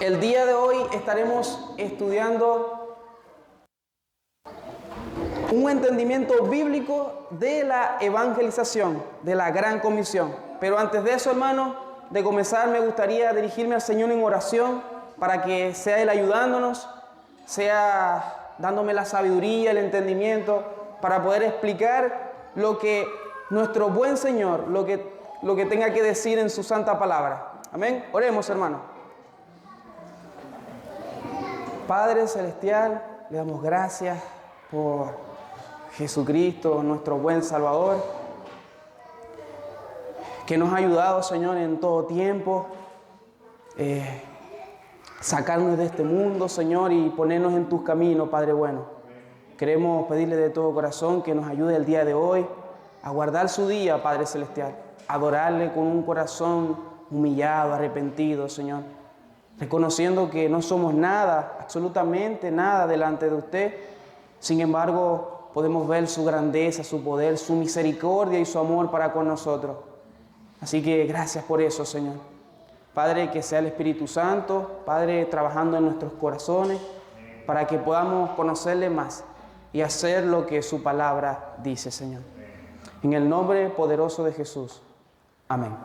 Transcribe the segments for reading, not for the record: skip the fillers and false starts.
El día de hoy estaremos estudiando un entendimiento bíblico de la evangelización, de la gran comisión. Pero antes de eso, hermanos, de comenzar me gustaría dirigirme al Señor en oración para que sea Él ayudándonos, sea dándome la sabiduría, el entendimiento, para poder explicar lo que nuestro buen Señor, lo que tenga que decir en su santa palabra. Amén. Oremos, hermano. Padre Celestial, le damos gracias por Jesucristo, nuestro buen Salvador, que nos ha ayudado, Señor, en todo tiempo, sacarnos de este mundo, Señor, y ponernos en tus caminos, Padre bueno. Queremos pedirle de todo corazón que nos ayude el día de hoy a guardar su día, Padre Celestial, adorarle con un corazón humillado, arrepentido, Señor, reconociendo que no somos nada, absolutamente nada delante de usted. Sin embargo, podemos ver su grandeza, su poder, su misericordia y su amor para con nosotros. Así que gracias por eso, Señor. Padre, que sea el Espíritu Santo, Padre, trabajando en nuestros corazones, para que podamos conocerle más y hacer lo que su palabra dice, Señor. En el nombre poderoso de Jesús. Amén.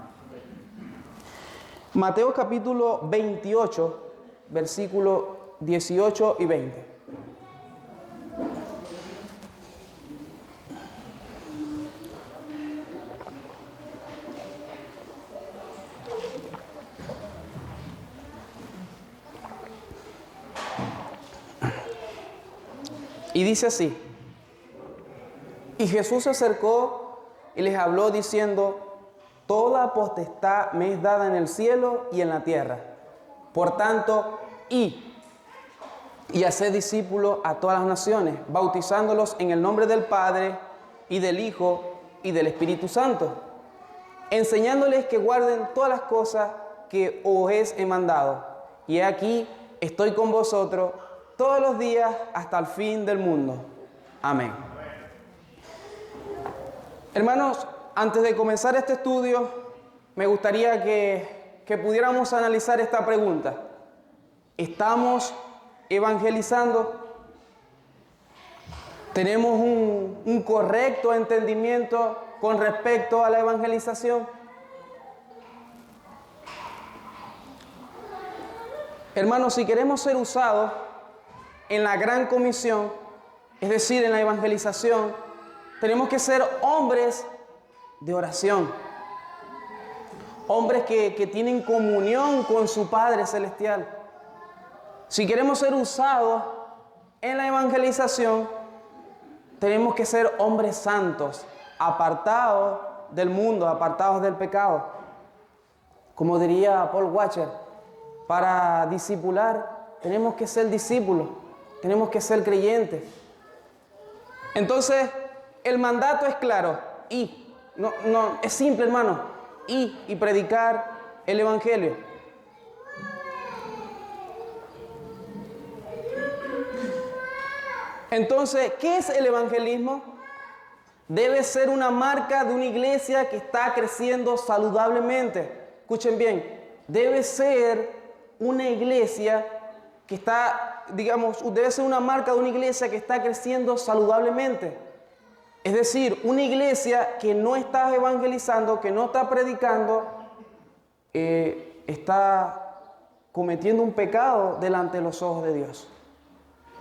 Mateo capítulo 28, versículos 18 y 20. Y dice así: y Jesús se acercó y les habló diciendo: toda potestad me es dada en el cielo y en la tierra. Por tanto, y haced discípulos a todas las naciones, bautizándolos en el nombre del Padre, y del Hijo, y del Espíritu Santo, enseñándoles que guarden todas las cosas que os he mandado. Y he aquí, estoy con vosotros todos los días hasta el fin del mundo. Amén. Hermanos, antes de comenzar este estudio, me gustaría que pudiéramos analizar esta pregunta. ¿Estamos evangelizando? ¿Tenemos un correcto entendimiento con respecto a la evangelización? Hermanos, si queremos ser usados en la gran comisión, es decir, en la evangelización, tenemos que ser hombres de oración, hombres que tienen comunión con su Padre Celestial. Si queremos ser usados en la evangelización, tenemos que ser hombres santos, apartados del mundo, apartados del pecado. Como diría Paul Washer, para discipular tenemos que ser discípulos, tenemos que ser creyentes. Entonces, el mandato es claro, no, es simple, hermano, y predicar el Evangelio. Entonces, ¿qué es el evangelismo? Debe ser una marca de una iglesia que está creciendo saludablemente. Escuchen bien, debe ser una iglesia que está, debe ser una marca de una iglesia que está creciendo saludablemente. Es decir, una iglesia que no está evangelizando, que no está predicando, está cometiendo un pecado delante de los ojos de Dios.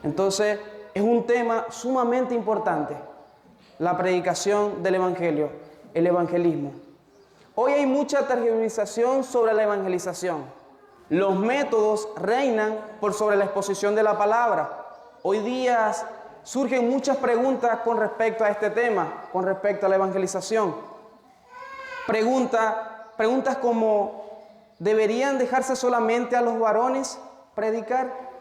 Entonces, es un tema sumamente importante, la predicación del evangelio, el evangelismo. Hoy hay mucha tergiversación sobre la evangelización. Los métodos reinan por sobre la exposición de la palabra. Hoy día surgen muchas preguntas con respecto a este tema, con respecto a la evangelización. Preguntas como: ¿deberían dejarse solamente a los varones predicar?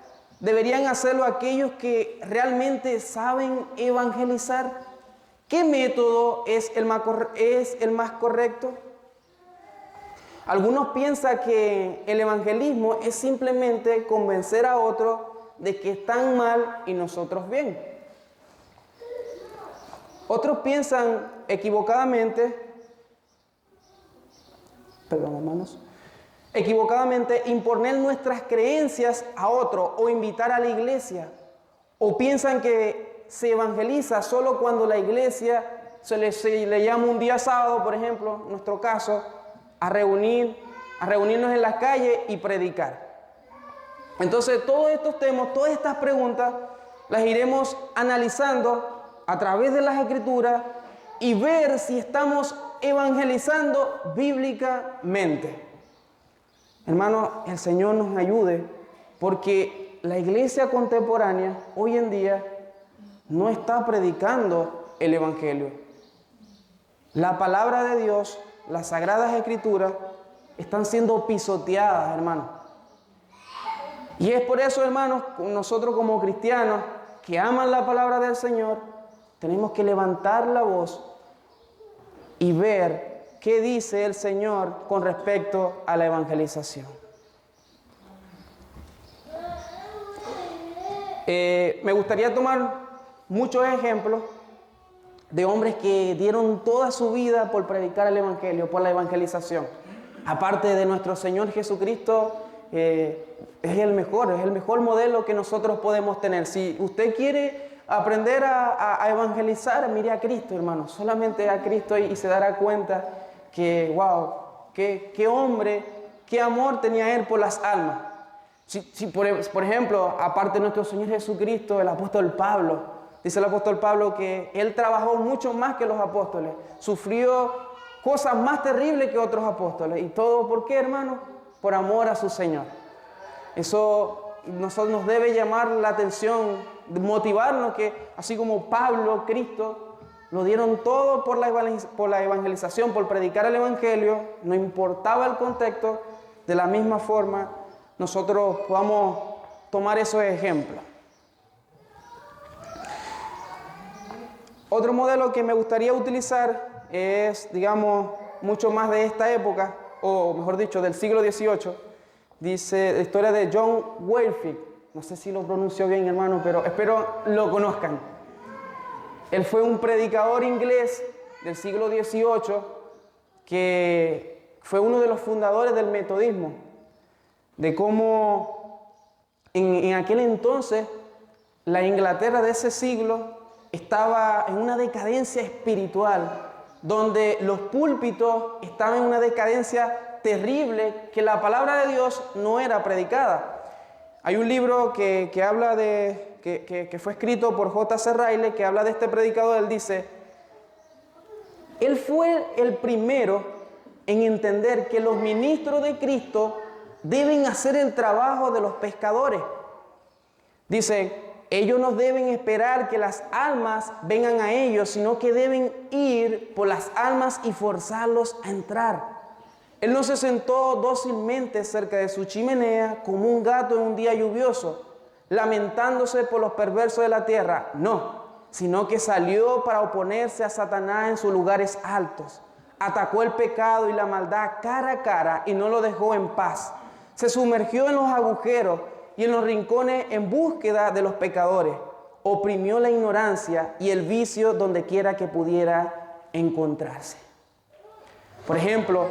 ¿Deberían hacerlo aquellos que realmente saben evangelizar? ¿Qué método es el más correcto? Algunos piensan que el evangelismo es simplemente convencer a otros de que están mal y nosotros bien. Otros piensan equivocadamente, perdón, hermanos, equivocadamente imponer nuestras creencias a otro o invitar a la iglesia. O piensan que se evangeliza solo cuando la iglesia se le llama un día sábado, por ejemplo, en nuestro caso, a reunirnos en las calles y predicar. Entonces, todos estos temas, todas estas preguntas, las iremos analizando a través de las Escrituras y ver si estamos evangelizando bíblicamente. Hermanos, el Señor nos ayude, porque la iglesia contemporánea hoy en día no está predicando el Evangelio. La palabra de Dios, las Sagradas Escrituras, están siendo pisoteadas, hermanos. Y es por eso, hermanos, nosotros como cristianos que aman la palabra del Señor, tenemos que levantar la voz y ver qué dice el Señor con respecto a la evangelización. Me gustaría tomar muchos ejemplos de hombres que dieron toda su vida por predicar el Evangelio, por la evangelización. Aparte de nuestro Señor Jesucristo, es el mejor modelo que nosotros podemos tener. Si usted quiere aprender a evangelizar, mire a Cristo, hermano, solamente a Cristo, y se dará cuenta que, wow, qué hombre, qué amor tenía Él por las almas. Por ejemplo, aparte de nuestro Señor Jesucristo, el apóstol Pablo, dice el apóstol Pablo que él trabajó mucho más que los apóstoles, sufrió cosas más terribles que otros apóstoles. ¿Y todo por qué, hermano? Por amor a su Señor. Eso nos debe llamar la atención, motivarnos que así como Pablo, Cristo, lo dieron todo por la evangelización, por predicar el Evangelio, no importaba el contexto. De la misma forma, nosotros podamos tomar esos ejemplos. Otro modelo que me gustaría utilizar es, digamos, mucho más de esta época, o mejor dicho, del siglo XVIII. Dice la historia de John Wycliffe. No sé si lo pronuncio bien, hermano, pero espero lo conozcan. Él fue un predicador inglés del siglo XVIII que fue uno de los fundadores del metodismo, de cómo en aquel entonces la Inglaterra de ese siglo estaba en una decadencia espiritual, donde los púlpitos estaban en una decadencia terrible, que la palabra de Dios no era predicada. Hay un libro que habla que fue escrito por J.C. Ryle, que habla de este predicador. Él dice, él fue el primero en entender que los ministros de Cristo deben hacer el trabajo de los pescadores. Dice, ellos no deben esperar que las almas vengan a ellos, sino que deben ir por las almas y forzarlos a entrar. Él no se sentó dócilmente cerca de su chimenea como un gato en un día lluvioso, lamentándose por los perversos de la tierra. No, sino que salió para oponerse a Satanás en sus lugares altos. Atacó el pecado y la maldad cara a cara y no lo dejó en paz. Se sumergió en los agujeros y en los rincones en búsqueda de los pecadores. Oprimió la ignorancia y el vicio donde quiera que pudiera encontrarse. Por ejemplo,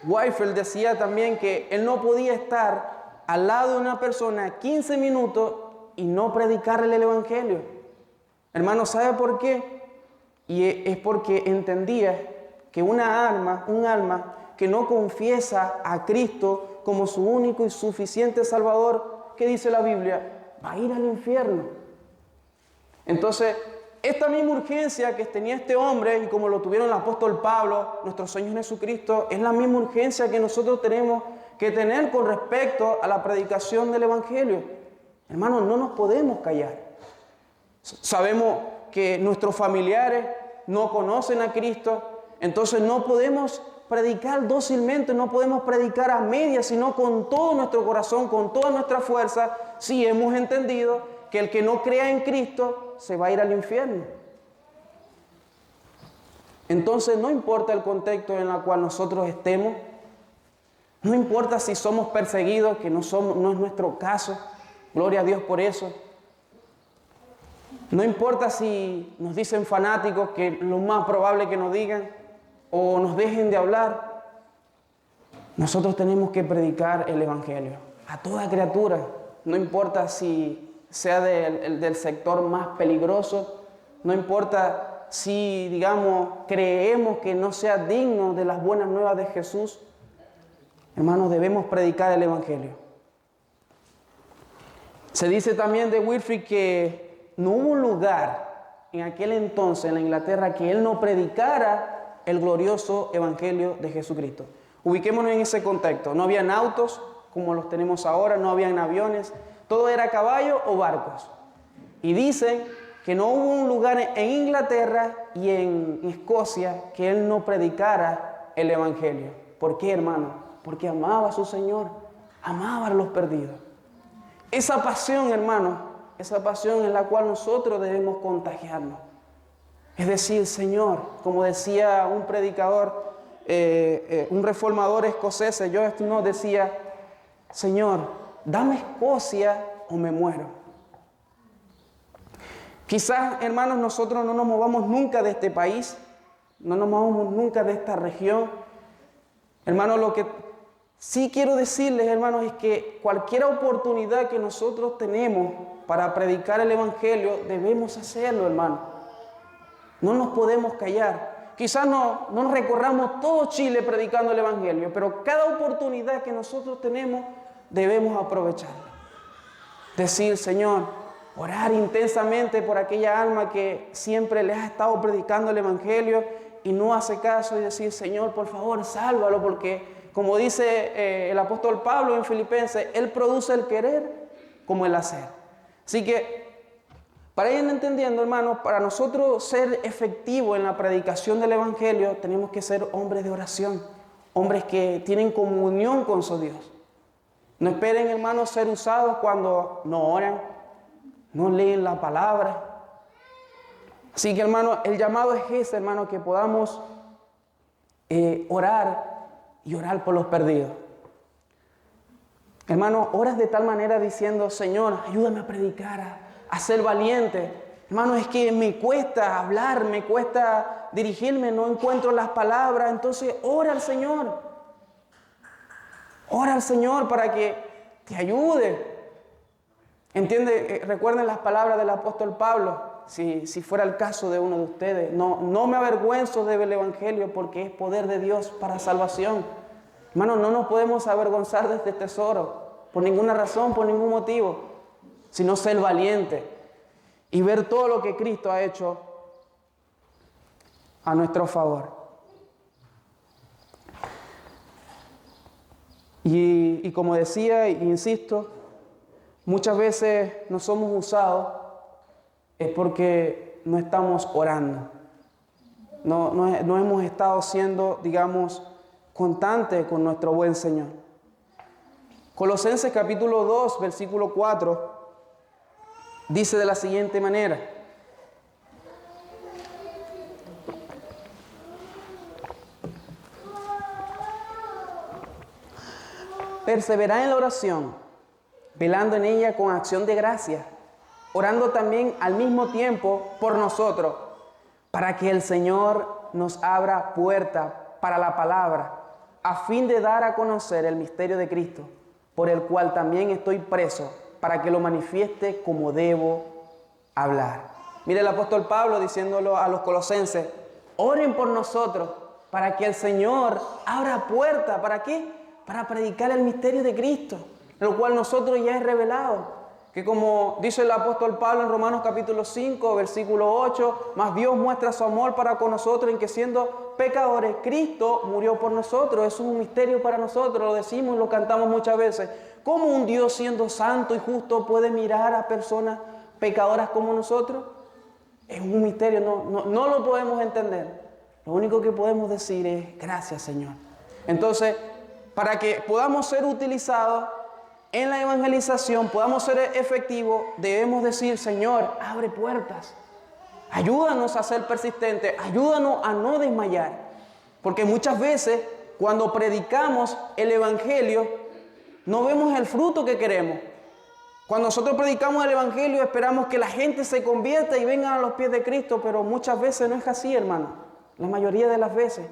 Wycliffe decía también que él no podía estar al lado de una persona 15 minutos y no predicarle el Evangelio. Hermano, ¿sabe por qué? Y es porque entendía que un alma que no confiesa a Cristo como su único y suficiente Salvador, ¿qué dice la Biblia? Va a ir al infierno. Entonces, esta misma urgencia que tenía este hombre, y como lo tuvieron el apóstol Pablo, nuestro Señor Jesucristo, es la misma urgencia que nosotros tenemos que tener con respecto a la predicación del Evangelio. Hermanos, no nos podemos callar. Sabemos que nuestros familiares no conocen a Cristo, entonces no podemos predicar dócilmente, no podemos predicar a medias, sino con todo nuestro corazón, con toda nuestra fuerza, si hemos entendido que el que no crea en Cristo se va a ir al infierno. Entonces no importa el contexto en el cual nosotros estemos, no importa si somos perseguidos, que no es nuestro caso, gloria a Dios por eso. No importa si nos dicen fanáticos, que lo más probable que nos digan, o nos dejen de hablar. Nosotros tenemos que predicar el Evangelio a toda criatura, no importa si sea del sector más peligroso, no importa si, digamos, creemos que no sea digno de las buenas nuevas de Jesús. Hermanos, debemos predicar el Evangelio. Se dice también de Wycliffe que no hubo lugar en aquel entonces en la Inglaterra que él no predicara el glorioso Evangelio de Jesucristo. Ubiquémonos en ese contexto. No habían autos como los tenemos ahora, no habían aviones, todo era caballo o barcos. Y dicen que no hubo un lugar en Inglaterra y en Escocia que él no predicara el Evangelio. ¿Por qué, hermano? Porque amaba a su Señor, amaba a los perdidos. Esa pasión, hermano, esa pasión en la cual nosotros debemos contagiarnos. Es decir, Señor, como decía un predicador, un reformador escocés, George Knox, decía: Señor, dame Escocia o me muero. Quizás, hermanos, nosotros no nos movamos nunca de este país, no nos movamos nunca de esta región. Hermanos, lo que sí quiero decirles, hermanos, es que cualquier oportunidad que nosotros tenemos para predicar el Evangelio, debemos hacerlo, hermano. No nos podemos callar. Quizás no recorramos todo Chile predicando el Evangelio, pero cada oportunidad que nosotros tenemos debemos aprovecharla. Decir: Señor, orar intensamente por aquella alma que siempre le ha estado predicando el Evangelio y no hace caso, y decir: Señor, por favor, sálvalo, porque como dice el apóstol Pablo en Filipenses, Él produce el querer como el hacer. Así que, para ir entendiendo, hermanos, para nosotros ser efectivos en la predicación del Evangelio, tenemos que ser hombres de oración, hombres que tienen comunión con su Dios. No esperen, hermanos, ser usados cuando no oran, no leen la palabra. Así que, hermanos, el llamado es ese, hermanos, que podamos orar y orar por los perdidos. Hermanos, oras de tal manera diciendo: Señor, ayúdame a predicar, a ser valiente. Hermano, es que me cuesta hablar, me cuesta dirigirme, no encuentro las palabras. Entonces, ora al Señor. Ora al Señor para que te ayude. ¿Entiende? Recuerden las palabras del apóstol Pablo. Si fuera el caso de uno de ustedes: no me avergüenzo del Evangelio, porque es poder de Dios para salvación. Hermano, no nos podemos avergonzar de este tesoro por ninguna razón, por ningún motivo, sino ser valiente y ver todo lo que Cristo ha hecho a nuestro favor. Y como decía e insisto, muchas veces no somos usados es porque no estamos orando. No hemos estado siendo, digamos, constantes con nuestro buen Señor. Colosenses capítulo 2, versículo 4, dice de la siguiente manera: perseverad en la oración, velando en ella con acción de gracia, orando también al mismo tiempo por nosotros, para que el Señor nos abra puerta para la palabra, a fin de dar a conocer el misterio de Cristo, por el cual también estoy preso, para que lo manifieste como debo hablar. Mire el apóstol Pablo diciéndolo a los colosenses: oren por nosotros, para que el Señor abra puerta. ¿Para qué? Para predicar el misterio de Cristo, lo cual nosotros ya es revelado. Que como dice el apóstol Pablo en Romanos capítulo 5, versículo 8, mas Dios muestra su amor para con nosotros en que, siendo pecadores, Cristo murió por nosotros. Eso es un misterio para nosotros, lo decimos, lo cantamos muchas veces. ¿Cómo un Dios, siendo santo y justo, puede mirar a personas pecadoras como nosotros? Es un misterio, no lo podemos entender. Lo único que podemos decir es: gracias, Señor. Entonces, para que podamos ser utilizados en la evangelización, podamos ser efectivos, debemos decir: Señor, abre puertas, ayúdanos a ser persistentes, ayúdanos a no desmayar. Porque muchas veces cuando predicamos el Evangelio no vemos el fruto que queremos. Cuando nosotros predicamos el Evangelio esperamos que la gente se convierta y venga a los pies de Cristo, pero muchas veces no es así, hermano. La mayoría de las veces.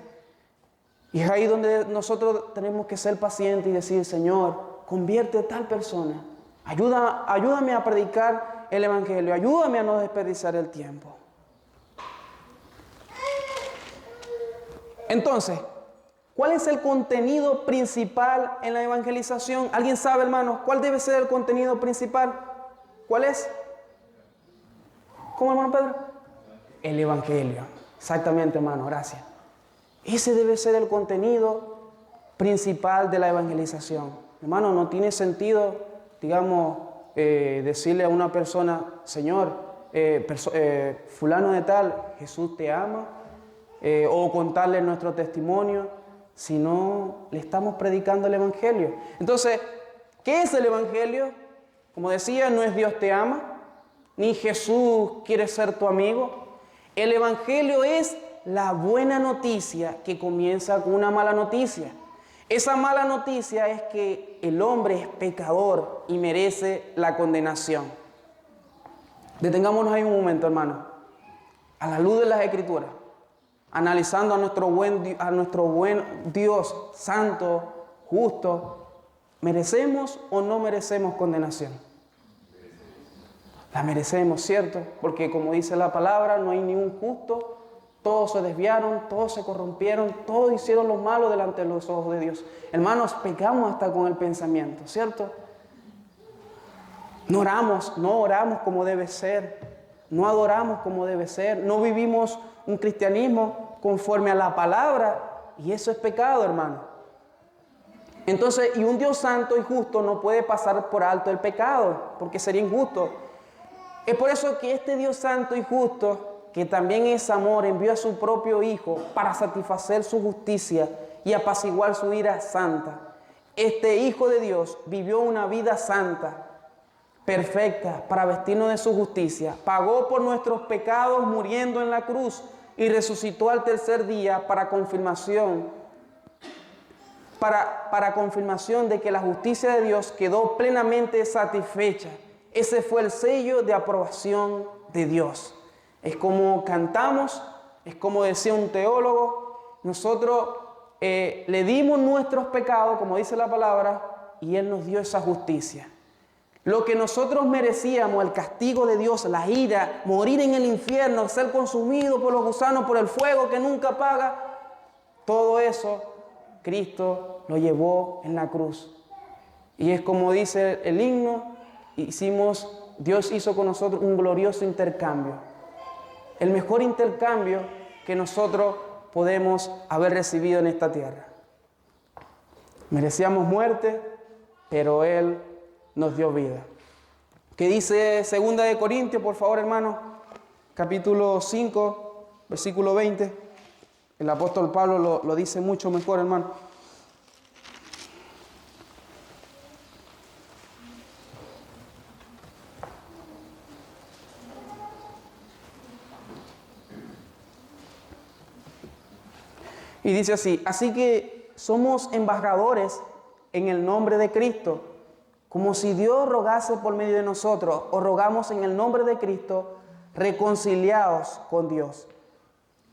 Y es ahí donde nosotros tenemos que ser pacientes y decir, Señor, convierte a tal persona. Ayúdame a predicar el Evangelio. Ayúdame a no desperdiciar el tiempo. Entonces, ¿cuál es el contenido principal en la evangelización? ¿Alguien sabe, hermanos, cuál debe ser el contenido principal? ¿Cuál es? ¿Cómo, hermano Pedro? El Evangelio. Exactamente, hermano, gracias. Ese debe ser el contenido principal de la evangelización. Hermano, no tiene sentido, digamos, decirle a una persona, Señor, fulano de tal, Jesús te ama, o contarle nuestro testimonio, si no le estamos predicando el Evangelio. Entonces, ¿qué es el Evangelio? Como decía, no es Dios te ama, ni Jesús quiere ser tu amigo. El Evangelio es la buena noticia que comienza con una mala noticia. Esa mala noticia es que el hombre es pecador y merece la condenación. Detengámonos ahí un momento, hermano. A la luz de las Escrituras, analizando a nuestro buen Dios, santo, justo, ¿merecemos o no merecemos condenación? La merecemos, ¿cierto? Porque como dice la palabra, no hay ni un justo. Todos se desviaron, todos se corrompieron, todos hicieron lo malo delante de los ojos de Dios. Hermanos, pecamos hasta con el pensamiento, ¿cierto? No oramos como debe ser, no adoramos como debe ser, no vivimos un cristianismo conforme a la palabra, y eso es pecado, hermano. Entonces, y un Dios santo y justo no puede pasar por alto el pecado, porque sería injusto. Es por eso que este Dios santo y justo, que también es amor, envió a su propio Hijo para satisfacer su justicia y apaciguar su ira santa. Este Hijo de Dios vivió una vida santa, perfecta, para vestirnos de su justicia. Pagó por nuestros pecados muriendo en la cruz y resucitó al tercer día para confirmación de que la justicia de Dios quedó plenamente satisfecha. Ese fue el sello de aprobación de Dios. Es como cantamos, es como decía un teólogo, nosotros le dimos nuestros pecados, como dice la palabra, y Él nos dio esa justicia. Lo que nosotros merecíamos, el castigo de Dios, la ira, morir en el infierno, ser consumido por los gusanos, por el fuego que nunca apaga, todo eso Cristo lo llevó en la cruz. Y es como dice el himno, Dios hizo con nosotros un glorioso intercambio. El mejor intercambio que nosotros podemos haber recibido en esta tierra. Merecíamos muerte, pero Él nos dio vida. ¿Qué dice 2 de Corintios, por favor, hermano? Capítulo 5, versículo 20. El apóstol Pablo lo dice mucho mejor, hermano. Y dice así que somos embajadores en el nombre de Cristo, como si Dios rogase por medio de nosotros, o rogamos en el nombre de Cristo, reconciliados con Dios.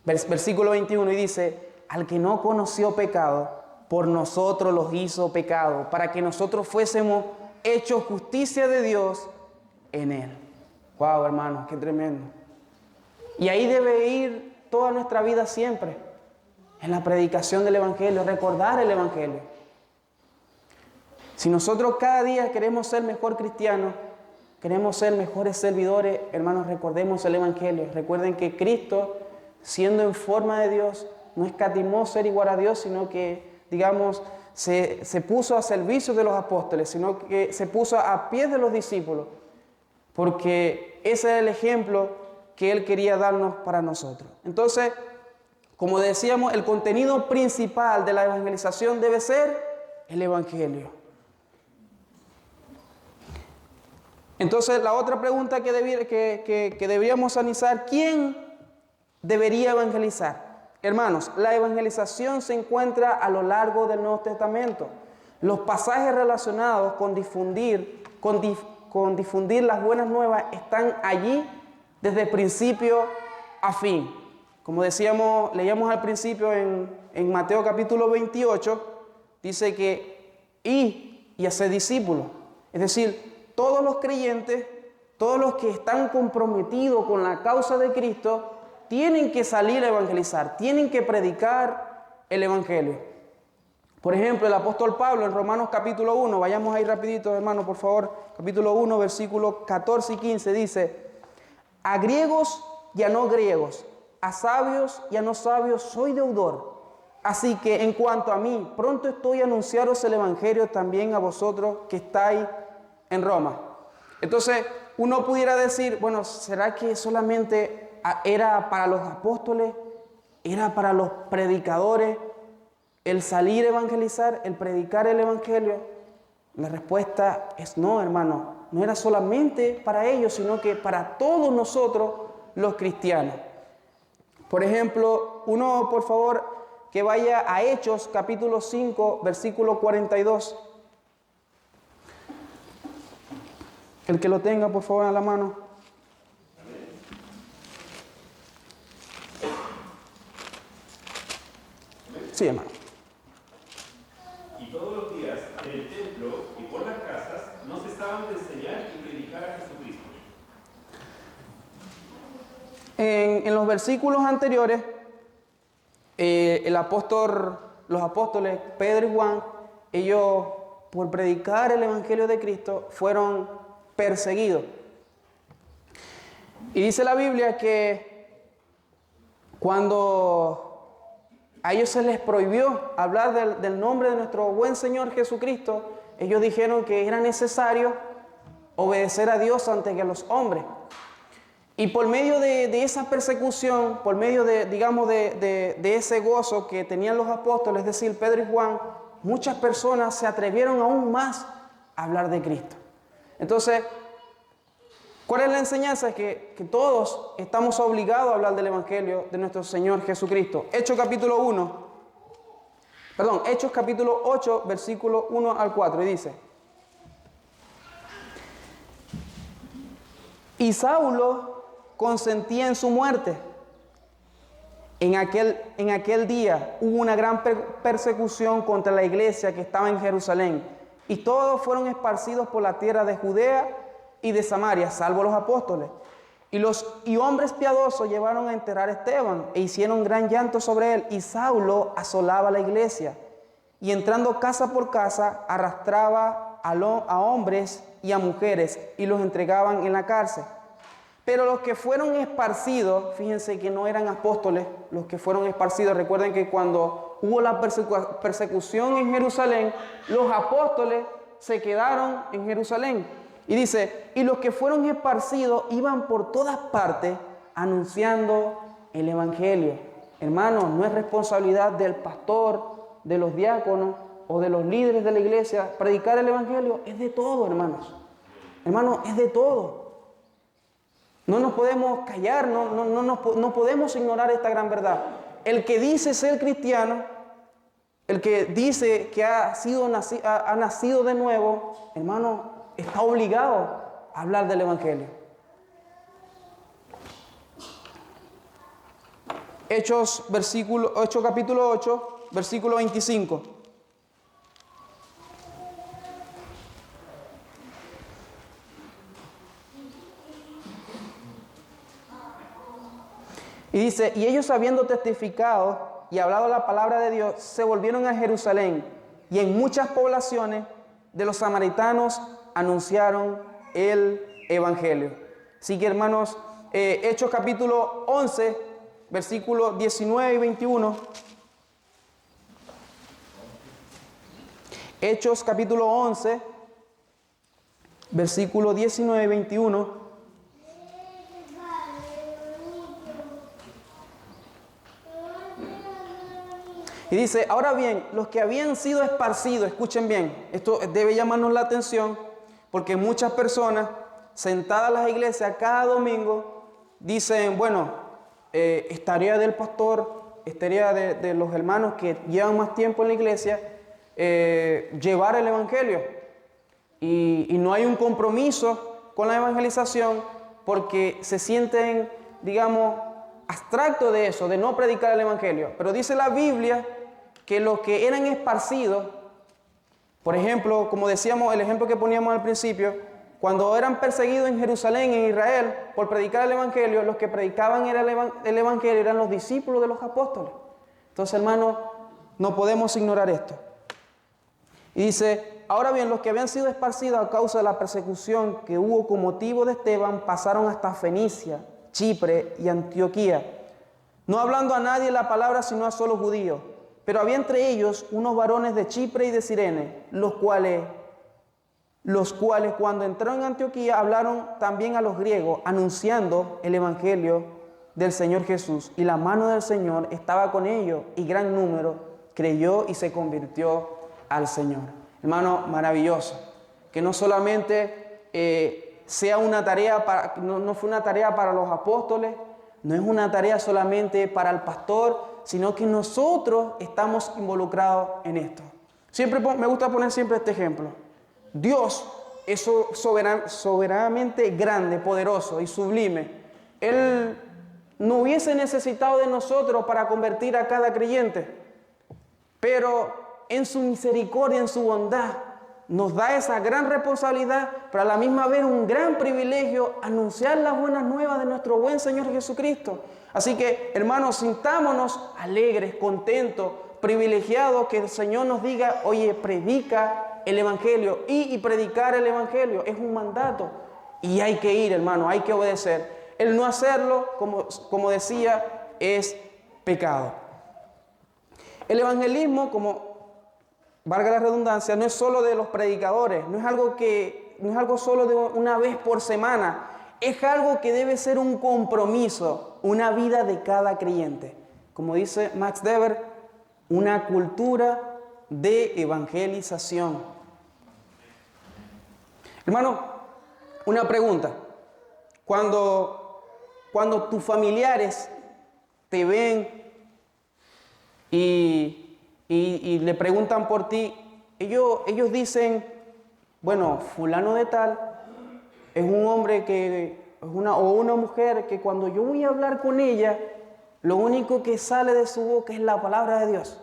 Versículo 21 y dice, al que no conoció pecado, por nosotros los hizo pecado, para que nosotros fuésemos hechos justicia de Dios en Él. Wow, hermanos, qué tremendo. Y ahí debe ir toda nuestra vida siempre. En la predicación del Evangelio, recordar el Evangelio. Si nosotros cada día queremos ser mejor cristianos, queremos ser mejores servidores, hermanos, recordemos el Evangelio. Recuerden que Cristo, siendo en forma de Dios, no escatimó ser igual a Dios, sino que, digamos, se puso a servicio de los apóstoles, sino que se puso a pies de los discípulos, porque ese es el ejemplo que Él quería darnos para nosotros. Entonces, como decíamos, el contenido principal de la evangelización debe ser el Evangelio. Entonces, la otra pregunta que deberíamos analizar, ¿quién debería evangelizar? Hermanos, la evangelización se encuentra a lo largo del Nuevo Testamento. Los pasajes relacionados con difundir las buenas nuevas están allí desde principio a fin. Como decíamos, leíamos al principio en Mateo capítulo 28, dice que y hacer discípulos. Es decir, todos los creyentes, todos los que están comprometidos con la causa de Cristo, tienen que salir a evangelizar, tienen que predicar el evangelio. Por ejemplo, el apóstol Pablo en Romanos capítulo 1, vayamos ahí rapidito, hermano, por favor, capítulo 1, versículos 14 y 15, dice: a griegos y a no griegos, a sabios y a no sabios soy deudor. Así que en cuanto a mí, pronto estoy a anunciaros el evangelio también a vosotros que estáis en Roma. Entonces, uno pudiera decir, bueno, ¿será que solamente era para los apóstoles? ¿Era para los predicadores el salir a evangelizar, el predicar el evangelio? La respuesta es no, hermano. No era solamente para ellos, sino que para todos nosotros los cristianos. Por ejemplo, uno, por favor, que vaya a Hechos, capítulo 5, versículo 42. El que lo tenga, por favor, a la mano. Sí, hermano. Y todos los días en el templo y por las casas no cesaban de enseñar y predicar a Jesucristo. En los versículos anteriores, los apóstoles Pedro y Juan, ellos por predicar el evangelio de Cristo fueron perseguidos. Y dice la Biblia que cuando a ellos se les prohibió hablar del nombre de nuestro buen Señor Jesucristo, ellos dijeron que era necesario obedecer a Dios antes que a los hombres. Y por medio de esa persecución, por medio de ese gozo que tenían los apóstoles, es decir, Pedro y Juan, muchas personas se atrevieron aún más a hablar de Cristo. Entonces, ¿cuál es la enseñanza? Es que todos estamos obligados a hablar del evangelio de nuestro Señor Jesucristo. Hechos capítulo 8, versículo 1 al 4, y dice: y Saulo consentía en su muerte. En aquel día hubo una gran persecución contra la iglesia que estaba en Jerusalén, y todos fueron esparcidos por la tierra de Judea y de Samaria, salvo los apóstoles. Y hombres piadosos llevaron a enterrar a Esteban e hicieron gran llanto sobre él. Y Saulo asolaba la iglesia y entrando casa por casa arrastraba a hombres y a mujeres y los entregaban en la cárcel. Pero los que fueron esparcidos, fíjense que no eran apóstoles, los que fueron esparcidos, recuerden que cuando hubo la persecución en Jerusalén, los apóstoles se quedaron en Jerusalén. Y dice, y los que fueron esparcidos iban por todas partes anunciando el evangelio. Hermanos, no es responsabilidad del pastor, de los diáconos o de los líderes de la iglesia predicar el evangelio. Es de todo, hermanos. Hermanos, es de todo. No nos podemos callar, no podemos ignorar esta gran verdad. El que dice ser cristiano, el que dice que ha nacido de nuevo, hermano, está obligado a hablar del evangelio. Hechos capítulo 8, versículo 25. Y dice, y ellos habiendo testificado y hablado la palabra de Dios, se volvieron a Jerusalén, y en muchas poblaciones de los samaritanos anunciaron el evangelio. Así que, hermanos, Hechos capítulo 11, versículos 19 y 21. Hechos capítulo 11, versículos 19 y 21. Y dice, ahora bien, los que habían sido esparcidos, escuchen bien, esto debe llamarnos la atención, porque muchas personas sentadas en las iglesias cada domingo dicen, bueno, es tarea del pastor, es tarea de los hermanos que llevan más tiempo en la iglesia, llevar el evangelio. Y no hay un compromiso con la evangelización porque se sienten, digamos, abstracto de eso, de no predicar el evangelio. Pero dice la Biblia que los que eran esparcidos, por ejemplo, como decíamos, el ejemplo que poníamos al principio, cuando eran perseguidos en Jerusalén, en Israel, por predicar el evangelio, los que predicaban el evangelio eran los discípulos de los apóstoles. Entonces, hermanos, no podemos ignorar esto. Y dice, ahora bien, los que habían sido esparcidos a causa de la persecución que hubo con motivo de Esteban, pasaron hasta Fenicia, Chipre y Antioquía, no hablando a nadie la palabra sino a solo judíos. Pero había entre ellos unos varones de Chipre y de Cirene, los cuales cuando entraron en Antioquía hablaron también a los griegos, anunciando el evangelio del Señor Jesús. Y la mano del Señor estaba con ellos, y gran número creyó y se convirtió al Señor. Hermano, maravilloso. Que no solamente sea una tarea, no fue una tarea para los apóstoles, no es una tarea solamente para el pastor, sino que nosotros estamos involucrados en esto. Siempre me gusta poner siempre este ejemplo. Dios es soberanamente grande, poderoso y sublime. Él no hubiese necesitado de nosotros para convertir a cada creyente, pero en su misericordia, en su bondad, nos da esa gran responsabilidad, pero a la misma vez un gran privilegio anunciar las buenas nuevas de nuestro buen Señor Jesucristo. Así que, hermanos, sintámonos alegres, contentos, privilegiados, que el Señor nos diga, oye, predica el Evangelio. Y predicar el Evangelio es un mandato. Y hay que ir, hermano, hay que obedecer. El no hacerlo, como decía, es pecado. El evangelismo, como valga la redundancia, no es solo de los predicadores, no es algo solo de una vez por semana, es algo que debe ser un compromiso, una vida de cada creyente. Como dice Max Weber, una cultura de evangelización. Hermano, una pregunta. Cuando tus familiares te ven y le preguntan por ti, ellos dicen, bueno, fulano de tal es un hombre o una mujer que cuando yo voy a hablar con ella, lo único que sale de su boca es la palabra de Dios.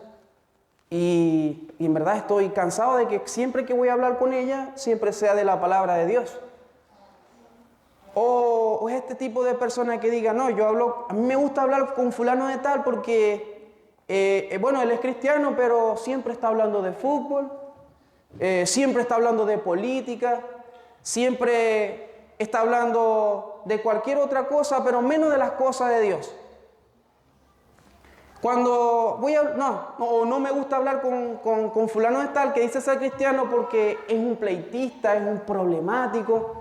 Y en verdad estoy cansado de que siempre que voy a hablar con ella, siempre sea de la palabra de Dios. O es este tipo de persona que diga, no, a mí me gusta hablar con fulano de tal porque, bueno, él es cristiano, pero siempre está hablando de fútbol, siempre está hablando de política, siempre está hablando de cualquier otra cosa, pero menos de las cosas de Dios. Cuando no me gusta hablar con fulano de tal que dice ser cristiano porque es un pleitista, es un problemático.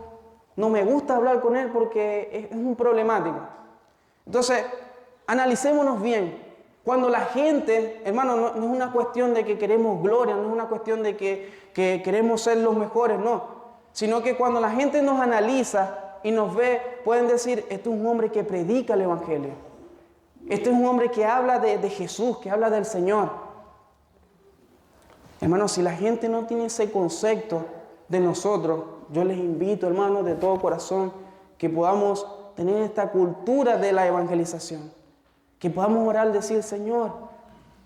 No me gusta hablar con él porque es un problemático. Entonces, analicémonos bien. Cuando la gente, hermano, no es una cuestión de que queremos gloria, no es una cuestión de que queremos ser los mejores, no. Sino que cuando la gente nos analiza y nos ve, pueden decir, este es un hombre que predica el evangelio. Este es un hombre que habla de Jesús, que habla del Señor. Hermano, si la gente no tiene ese concepto de nosotros, yo les invito, hermanos, de todo corazón, que podamos tener esta cultura de la evangelización. Que podamos orar, decir, Señor,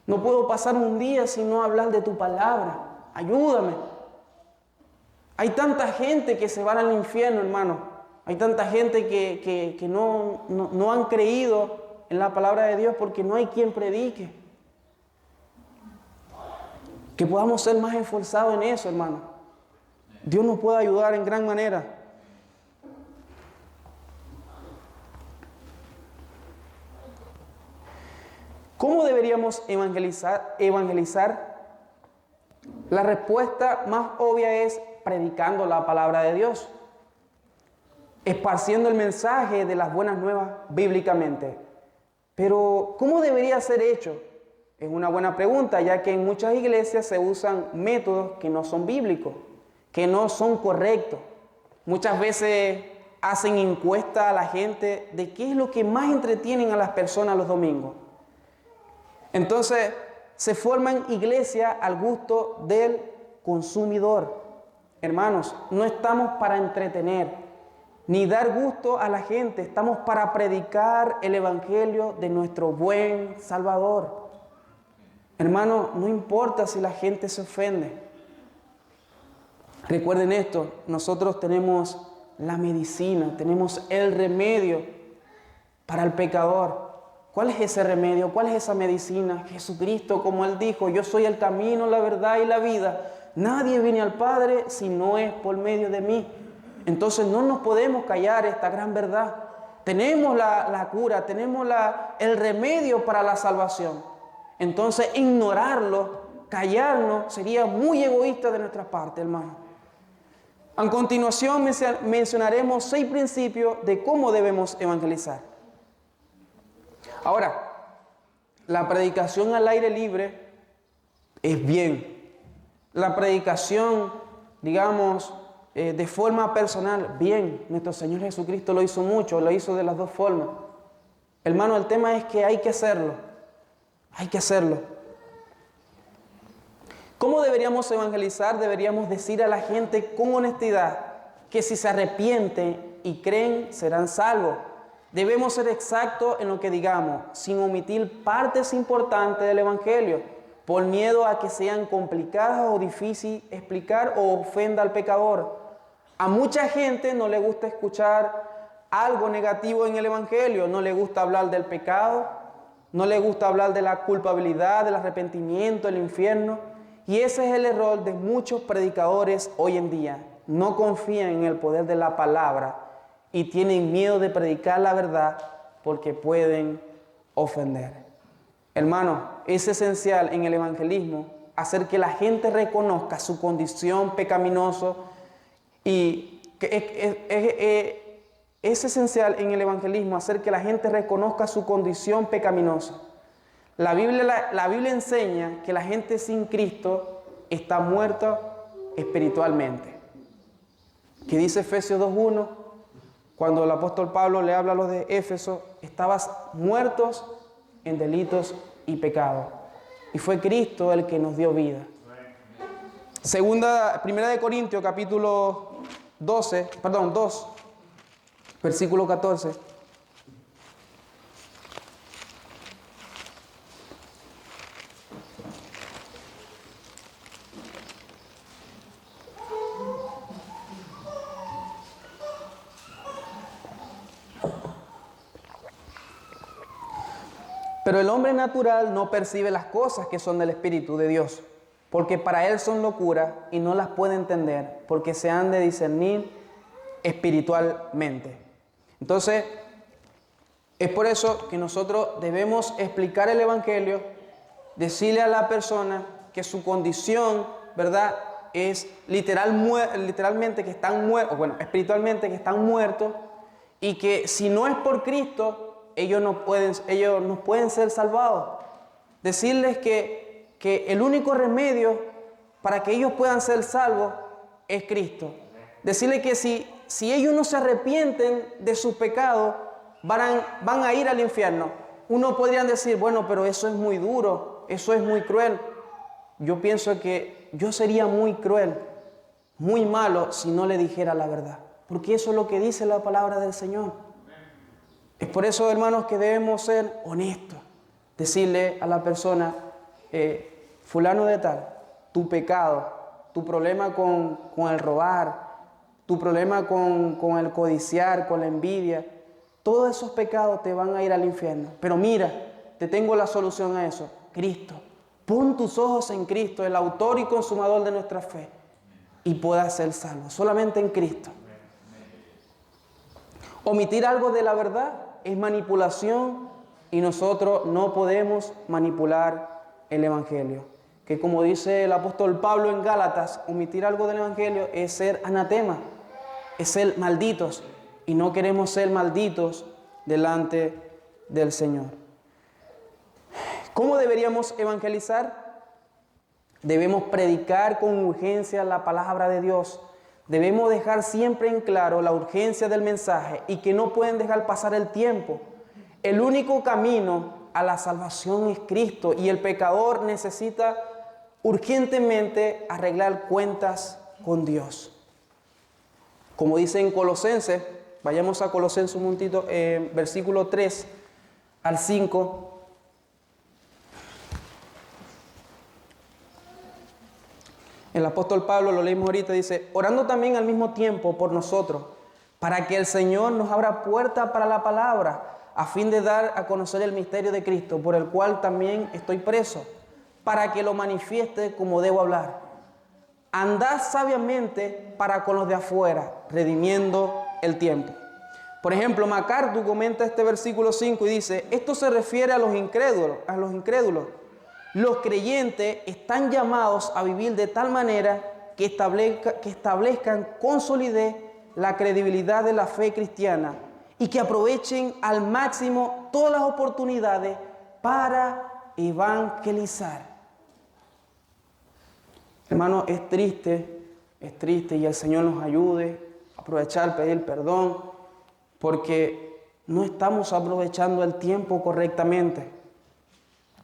no puedo pasar un día sin no hablar de tu palabra. Ayúdame. Hay tanta gente que se va al infierno, hermano. Hay tanta gente que no han creído en la palabra de Dios porque no hay quien predique. Que podamos ser más esforzados en eso, hermano. Dios nos puede ayudar en gran manera. ¿Cómo deberíamos evangelizar? La respuesta más obvia es predicando la palabra de Dios, esparciendo el mensaje de las buenas nuevas bíblicamente. Pero, ¿cómo debería ser hecho? Es una buena pregunta, ya que en muchas iglesias se usan métodos que no son bíblicos, que no son correctos. Muchas veces hacen encuestas a la gente de qué es lo que más entretienen a las personas los domingos. Entonces, se forman iglesias al gusto del consumidor. Hermanos, no estamos para entretener, ni dar gusto a la gente. Estamos para predicar el evangelio de nuestro buen Salvador. Hermano, no importa si la gente se ofende. Recuerden esto, nosotros tenemos la medicina, tenemos el remedio para el pecador. ¿Cuál es ese remedio? ¿Cuál es esa medicina? Jesucristo, como Él dijo, yo soy el camino, la verdad y la vida. Nadie viene al Padre si no es por medio de mí. Entonces no nos podemos callar esta gran verdad. Tenemos la cura, tenemos el remedio para la salvación. Entonces ignorarlo, callarnos, sería muy egoísta de nuestra parte, hermano. A continuación mencionaremos 6 principios de cómo debemos evangelizar. Ahora, la predicación al aire libre es bien. La predicación, digamos, de forma personal, bien. Nuestro Señor Jesucristo lo hizo mucho, lo hizo de las 2 formas. Hermano, el tema es que hay que hacerlo. Hay que hacerlo. ¿Cómo deberíamos evangelizar? Deberíamos decir a la gente con honestidad que si se arrepienten y creen, serán salvos. Debemos ser exactos en lo que digamos, sin omitir partes importantes del evangelio, por miedo a que sean complicadas o difíciles explicar o ofenda al pecador. A mucha gente no le gusta escuchar algo negativo en el evangelio, no le gusta hablar del pecado, no le gusta hablar de la culpabilidad, del arrepentimiento, del infierno. Y ese es el error de muchos predicadores hoy en día. No confían en el poder de la palabra y tienen miedo de predicar la verdad porque pueden ofender. Hermano, es esencial en el evangelismo hacer que la gente reconozca su condición pecaminosa y es esencial en el evangelismo hacer que la gente reconozca su condición pecaminosa. La Biblia enseña que la gente sin Cristo está muerta espiritualmente. Que dice Efesios 2:1, cuando el apóstol Pablo le habla a los de Éfeso, estabas muertos en delitos y pecados. Y fue Cristo el que nos dio vida. Primera de Corintios, capítulo 2, versículo 14. Pero el hombre natural no percibe las cosas que son del Espíritu de Dios, porque para él son locura y no las puede entender, porque se han de discernir espiritualmente. Entonces, es por eso que nosotros debemos explicar el Evangelio, decirle a la persona que su condición, ¿verdad?, es literalmente que están muertos, espiritualmente que están muertos, y que si no es por Cristo, ellos no pueden ser salvados. Decirles que el único remedio para que ellos puedan ser salvos es Cristo. Decirles que si ellos no se arrepienten de sus pecados, van a ir al infierno. Uno podría decir, bueno, pero eso es muy duro, eso es muy cruel. Yo pienso que yo sería muy cruel, muy malo si no le dijera la verdad. Porque eso es lo que dice la palabra del Señor. Es por eso, hermanos, que debemos ser honestos. Decirle a la persona, fulano de tal, tu pecado, tu problema con el robar, tu problema con el codiciar, con la envidia, todos esos pecados te van a ir al infierno. Pero mira, te tengo la solución a eso, Cristo. Pon tus ojos en Cristo, el autor y consumador de nuestra fe, y puedas ser salvo, solamente en Cristo. Omitir algo de la verdad es manipulación y nosotros no podemos manipular el Evangelio. Que como dice el apóstol Pablo en Gálatas, omitir algo del Evangelio es ser anatema, es ser malditos, y no queremos ser malditos delante del Señor. ¿Cómo deberíamos evangelizar? Debemos predicar con urgencia la palabra de Dios. Debemos dejar siempre en claro la urgencia del mensaje y que no pueden dejar pasar el tiempo. El único camino a la salvación es Cristo y el pecador necesita urgentemente arreglar cuentas con Dios. Como dice en Colosenses, Vayamos a Colosenses un momentito, versículo 3 al 5. El apóstol Pablo, lo leímos ahorita, dice: orando también al mismo tiempo por nosotros, para que el Señor nos abra puerta para la palabra, a fin de dar a conocer el misterio de Cristo, por el cual también estoy preso, para que lo manifieste como debo hablar. Andad sabiamente para con los de afuera, redimiendo el tiempo. Por ejemplo, MacArthur comenta este versículo 5 y dice: esto se refiere a los incrédulos. Los creyentes están llamados a vivir de tal manera que establezcan con solidez la credibilidad de la fe cristiana y que aprovechen al máximo todas las oportunidades para evangelizar. Hermano, es triste y el Señor nos ayude a aprovechar, pedir perdón, porque no estamos aprovechando el tiempo correctamente.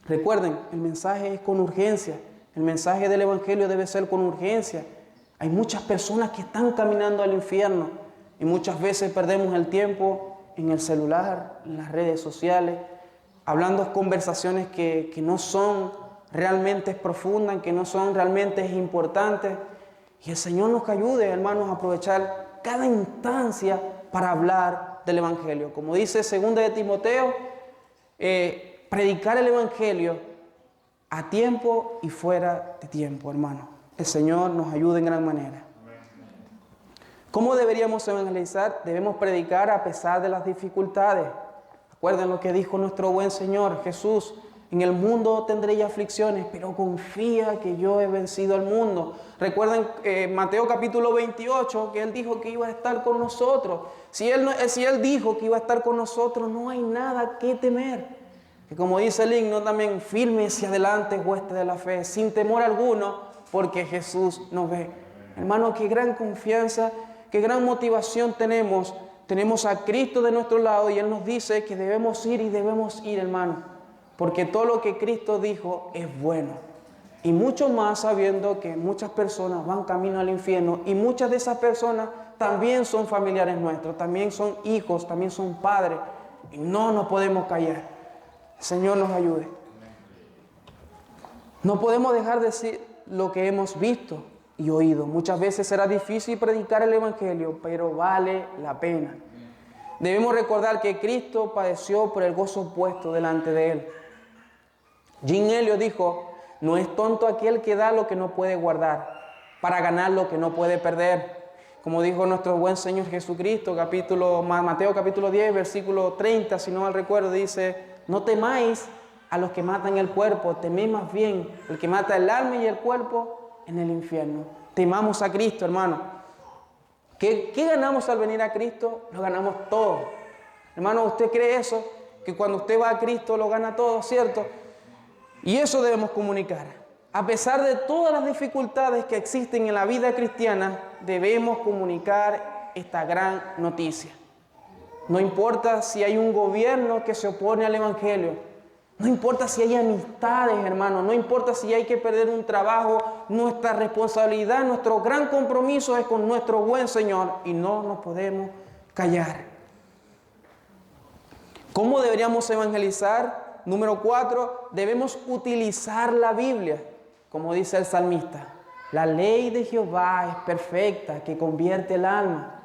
Recuerden, el mensaje es con urgencia. El mensaje del Evangelio debe ser con urgencia. Hay muchas personas que están caminando al infierno y muchas veces perdemos el tiempo en el celular, en las redes sociales, hablando conversaciones que no son realmente profundas, que no son realmente importantes. Y el Señor nos ayude, hermanos, a aprovechar cada instancia para hablar del Evangelio. Como dice 2 de Timoteo, predicar el Evangelio a tiempo y fuera de tiempo, hermano. El Señor nos ayude en gran manera. ¿Cómo deberíamos evangelizar? Debemos predicar a pesar de las dificultades. Recuerden lo que dijo nuestro buen Señor Jesús: en el mundo tendréis aflicciones, pero confía que yo he vencido al mundo. Recuerden Mateo capítulo 28, que Él dijo que iba a estar con nosotros. Si Él dijo que iba a estar con nosotros, no hay nada que temer. Y como dice el himno también: firme hacia adelante, hueste de la fe, sin temor alguno, porque Jesús nos ve. Hermano, qué gran confianza, qué gran motivación tenemos. Tenemos a Cristo de nuestro lado y Él nos dice que debemos ir y debemos ir, hermano. Porque todo lo que Cristo dijo es bueno. Y mucho más sabiendo que muchas personas van camino al infierno y muchas de esas personas también son familiares nuestros, también son hijos, también son padres. Y no nos podemos callar. El Señor nos ayude. No podemos dejar de decir lo que hemos visto y oído. Muchas veces será difícil predicar el Evangelio, pero vale la pena. Debemos recordar que Cristo padeció por el gozo puesto delante de Él. Jim Elliot dijo: no es tonto aquel que da lo que no puede guardar, para ganar lo que no puede perder. Como dijo nuestro buen Señor Jesucristo, Mateo capítulo 10, versículo 30, si no mal recuerdo, dice: no temáis a los que matan el cuerpo, temed más bien el que mata el alma y el cuerpo en el infierno. Temamos a Cristo, hermano. ¿Qué ganamos al venir a Cristo? Lo ganamos todo. Hermano, ¿usted cree eso? Que cuando usted va a Cristo lo gana todo, ¿cierto? Y eso debemos comunicar. A pesar de todas las dificultades que existen en la vida cristiana, debemos comunicar esta gran noticia. No importa si hay un gobierno que se opone al Evangelio. No importa si hay amistades, hermano. No importa si hay que perder un trabajo. Nuestra responsabilidad, nuestro gran compromiso es con nuestro buen Señor y no nos podemos callar. ¿Cómo deberíamos evangelizar? Número 4, debemos utilizar la Biblia, como dice el salmista. La ley de Jehová es perfecta, que convierte el alma.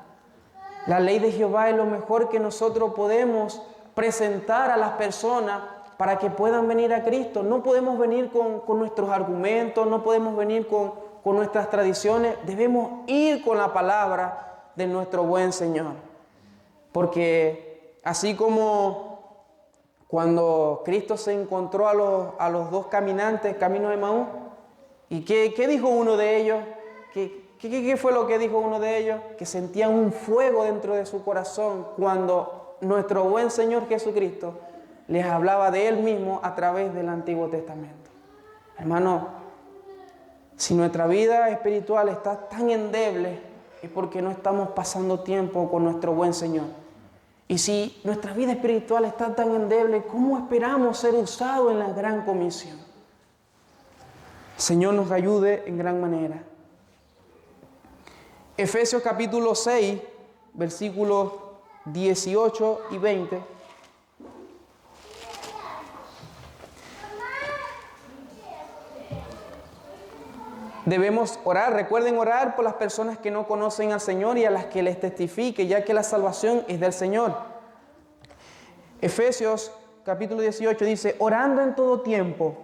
La ley de Jehová es lo mejor que nosotros podemos presentar a las personas para que puedan venir a Cristo. No podemos venir con nuestros argumentos, no podemos venir con nuestras tradiciones. Debemos ir con la palabra de nuestro buen Señor. Porque así como cuando Cristo se encontró a los dos caminantes camino de Emaús, ¿y qué dijo uno de ellos? ¿Qué fue lo que dijo uno de ellos? Que sentían un fuego dentro de su corazón cuando nuestro buen Señor Jesucristo les hablaba de Él mismo a través del Antiguo Testamento. Hermano, si nuestra vida espiritual está tan endeble, es porque no estamos pasando tiempo con nuestro buen Señor. Y si nuestra vida espiritual está tan endeble, ¿cómo esperamos ser usados en la gran comisión? El Señor nos ayude en gran manera. Efesios capítulo 6, versículos 18 y 20. Debemos orar, recuerden orar por las personas que no conocen al Señor y a las que les testifique, ya que la salvación es del Señor. Efesios capítulo 18 dice, orando en todo tiempo,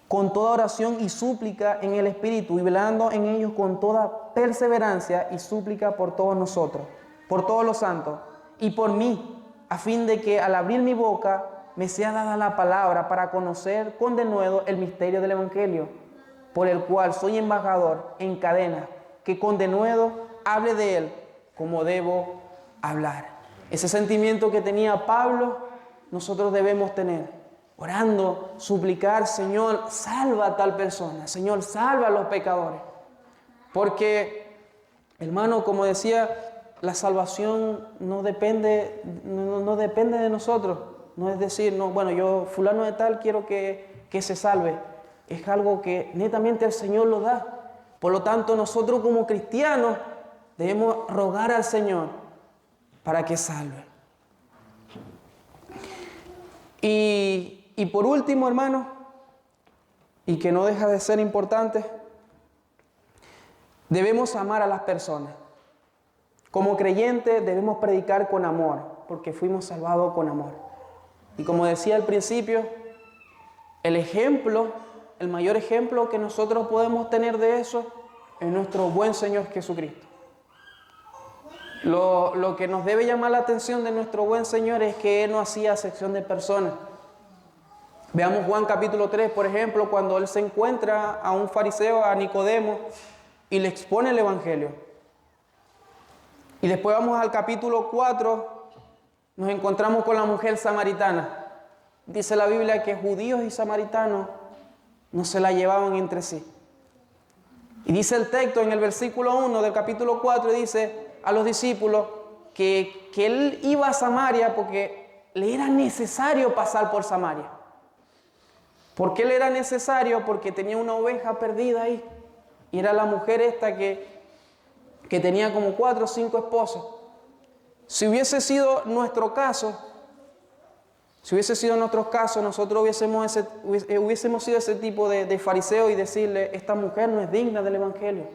con toda oración y súplica en el Espíritu, y velando en ellos con toda perseverancia y súplica por todos nosotros, por todos los santos, y por mí, a fin de que al abrir mi boca me sea dada la palabra para conocer con denuedo el misterio del Evangelio, por el cual soy embajador en cadena, que con denuedo hable de él como debo hablar. Ese sentimiento que tenía Pablo, nosotros debemos tener, orando, suplicar, Señor, salva a tal persona, Señor, salva a los pecadores. Porque, hermano, como decía, la salvación no depende de nosotros. No es decir, no, bueno, yo fulano de tal quiero que se salve. Es algo que netamente el Señor lo da. Por lo tanto, nosotros como cristianos debemos rogar al Señor para que salve. Y por último, hermano, y que no deja de ser importante, debemos amar a las personas. Como creyentes debemos predicar con amor, porque fuimos salvados con amor. Y como decía al principio, el mayor ejemplo que nosotros podemos tener de eso es nuestro buen Señor Jesucristo. Lo que nos debe llamar la atención de nuestro buen Señor es que Él no hacía acepción de personas. Veamos Juan capítulo 3, por ejemplo, cuando Él se encuentra a un fariseo, a Nicodemo, y le expone el Evangelio. Y después vamos al capítulo 4, nos encontramos con la mujer samaritana. Dice la Biblia que judíos y samaritanos no se la llevaban entre sí. Y dice el texto en el versículo 1 del capítulo 4, dice a los discípulos que Él iba a Samaria porque le era necesario pasar por Samaria. ¿Por qué le era necesario? Porque tenía una oveja perdida ahí. Y era la mujer esta que tenía como 4 o 5 esposos. Si hubiese sido nuestro caso, nosotros hubiésemos sido ese tipo de fariseo y decirle, esta mujer no es digna del Evangelio.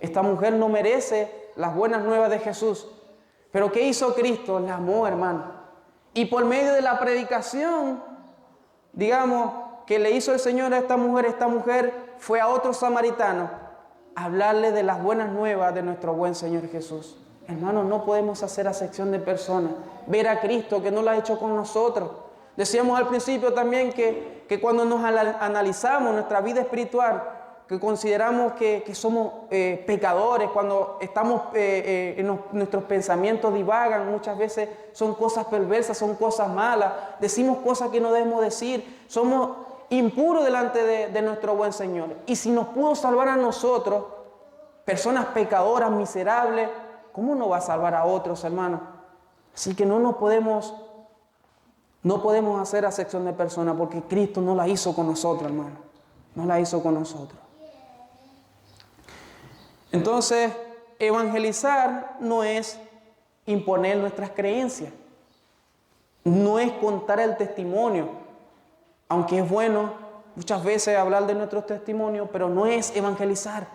Esta mujer no merece las buenas nuevas de Jesús. Pero ¿qué hizo Cristo? La amó, hermano. Y por medio de la predicación, digamos, que le hizo el Señor a esta mujer fue a otro samaritano a hablarle de las buenas nuevas de nuestro buen Señor Jesús. Hermanos, no podemos hacer acepción de personas. Ver a Cristo que no lo ha hecho con nosotros. Decíamos al principio también que cuando nos analizamos nuestra vida espiritual, que consideramos que somos pecadores, cuando estamos nuestros pensamientos divagan, muchas veces son cosas perversas, son cosas malas, decimos cosas que no debemos decir, somos impuros delante de nuestro buen Señor. Y si nos pudo salvar a nosotros, personas pecadoras, miserables, ¿cómo no va a salvar a otros, hermanos? Así que no podemos hacer acepción de personas porque Cristo no la hizo con nosotros, hermano. No la hizo con nosotros. Entonces, evangelizar no es imponer nuestras creencias. No es contar el testimonio. Aunque es bueno muchas veces hablar de nuestros testimonios, pero no es evangelizar.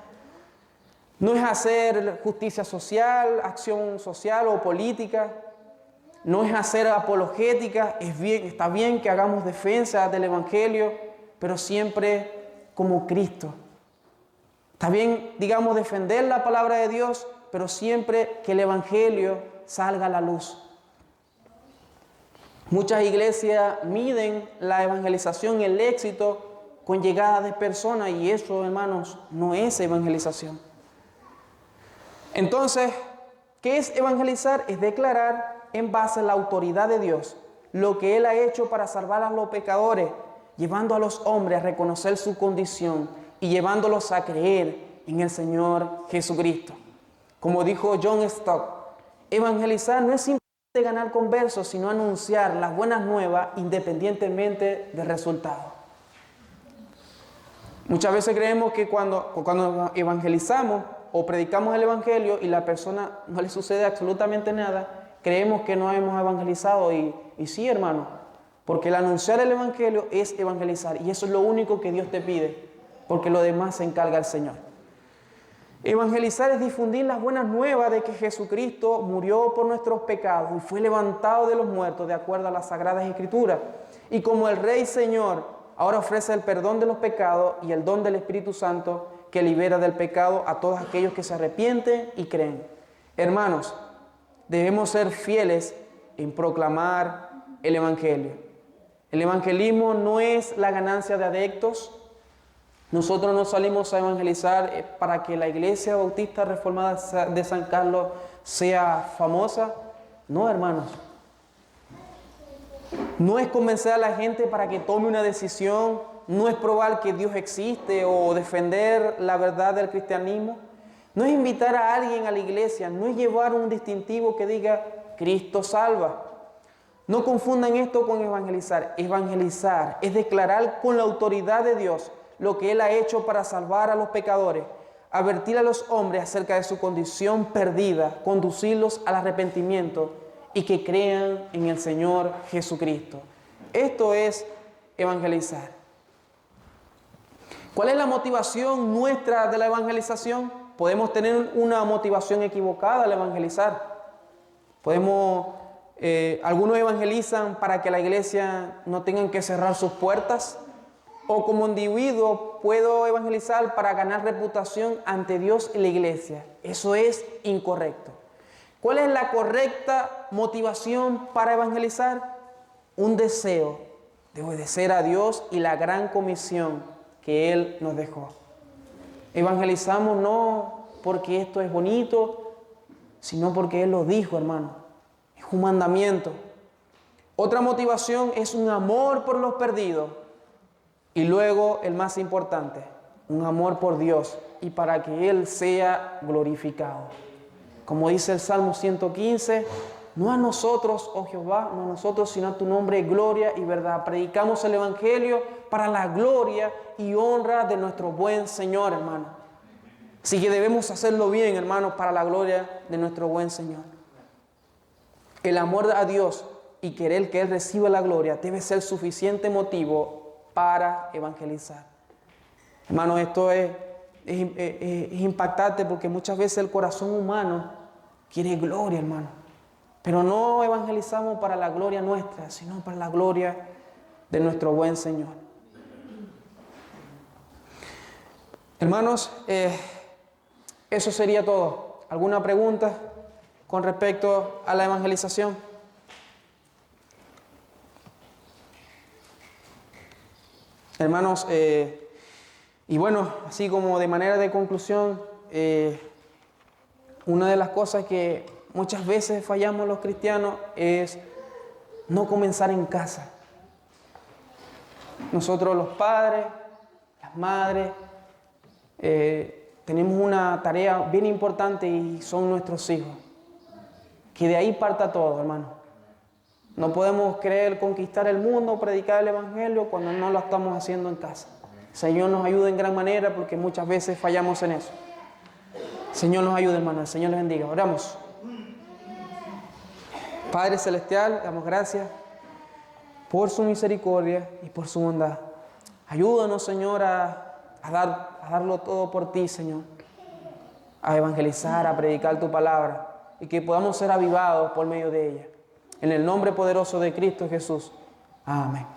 No es hacer justicia social, acción social o política. No es hacer apologética. Está bien que hagamos defensa del Evangelio, pero siempre como Cristo. Está bien, digamos, defender la palabra de Dios, pero siempre que el Evangelio salga a la luz. Muchas iglesias miden la evangelización y el éxito con llegada de personas, y eso, hermanos, no es evangelización. Entonces, ¿qué es evangelizar? Es declarar en base a la autoridad de Dios lo que Él ha hecho para salvar a los pecadores, llevando a los hombres a reconocer su condición y llevándolos a creer en el Señor Jesucristo. Como dijo John Stott, evangelizar no es simplemente ganar conversos, sino anunciar las buenas nuevas independientemente del resultado. Muchas veces creemos que cuando evangelizamos o predicamos el Evangelio y la persona no le sucede absolutamente nada, creemos que no hemos evangelizado y sí, hermano, porque el anunciar el Evangelio es evangelizar y eso es lo único que Dios te pide, porque lo demás se encarga el Señor. Evangelizar es difundir las buenas nuevas de que Jesucristo murió por nuestros pecados y fue levantado de los muertos de acuerdo a las Sagradas Escrituras. Y como el Rey Señor ahora ofrece el perdón de los pecados y el don del Espíritu Santo que libera del pecado a todos aquellos que se arrepienten y creen. Hermanos, debemos ser fieles en proclamar el Evangelio. El evangelismo no es la ganancia de adeptos. Nosotros no salimos a evangelizar para que la Iglesia Bautista Reformada de San Carlos sea famosa. No, hermanos. No es convencer a la gente para que tome una decisión. No es probar que Dios existe o defender la verdad del cristianismo. No es invitar a alguien a la iglesia. No es llevar un distintivo que diga Cristo salva. No confundan esto con evangelizar. Evangelizar es declarar con la autoridad de Dios lo que Él ha hecho para salvar a los pecadores, advertir a los hombres acerca de su condición perdida, conducirlos al arrepentimiento y que crean en el Señor Jesucristo. Esto es evangelizar. ¿Cuál es la motivación nuestra de la evangelización? Podemos tener una motivación equivocada al evangelizar. Algunos evangelizan para que la iglesia no tengan que cerrar sus puertas. O como individuo puedo evangelizar para ganar reputación ante Dios y la iglesia. Eso es incorrecto. ¿Cuál es la correcta motivación para evangelizar? Un deseo de obedecer a Dios y la gran comisión que Él nos dejó. Evangelizamos no porque esto es bonito, sino porque Él lo dijo, hermano. Es un mandamiento. Otra motivación es un amor por los perdidos. Y luego, el más importante, un amor por Dios y para que Él sea glorificado. Como dice el Salmo 115, no a nosotros, oh Jehová, no a nosotros, sino a tu nombre, gloria y verdad. Predicamos el Evangelio para la gloria y honra de nuestro buen Señor, hermano. Así que debemos hacerlo bien, hermanos, para la gloria de nuestro buen Señor. El amor a Dios y querer que Él reciba la gloria debe ser suficiente motivo para evangelizar. Hermanos, esto es impactante porque muchas veces el corazón humano quiere gloria, hermano. Pero no evangelizamos para la gloria nuestra, sino para la gloria de nuestro buen Señor. Hermanos, eso sería todo. ¿Alguna pregunta con respecto a la evangelización? Hermanos, y bueno, así como de manera de conclusión, una de las cosas que muchas veces fallamos los cristianos es no comenzar en casa. Nosotros los padres, las madres, tenemos una tarea bien importante y son nuestros hijos. Que de ahí parta todo, hermano. No podemos querer conquistar el mundo o predicar el Evangelio cuando no lo estamos haciendo en casa. El Señor nos ayude en gran manera porque muchas veces fallamos en eso. El Señor nos ayude, hermano. El Señor les bendiga. Oramos. Padre Celestial, damos gracias por su misericordia y por su bondad. Ayúdanos, Señor, a darlo todo por ti, Señor. A evangelizar, a predicar tu palabra y que podamos ser avivados por medio de ella. En el nombre poderoso de Cristo Jesús. Amén.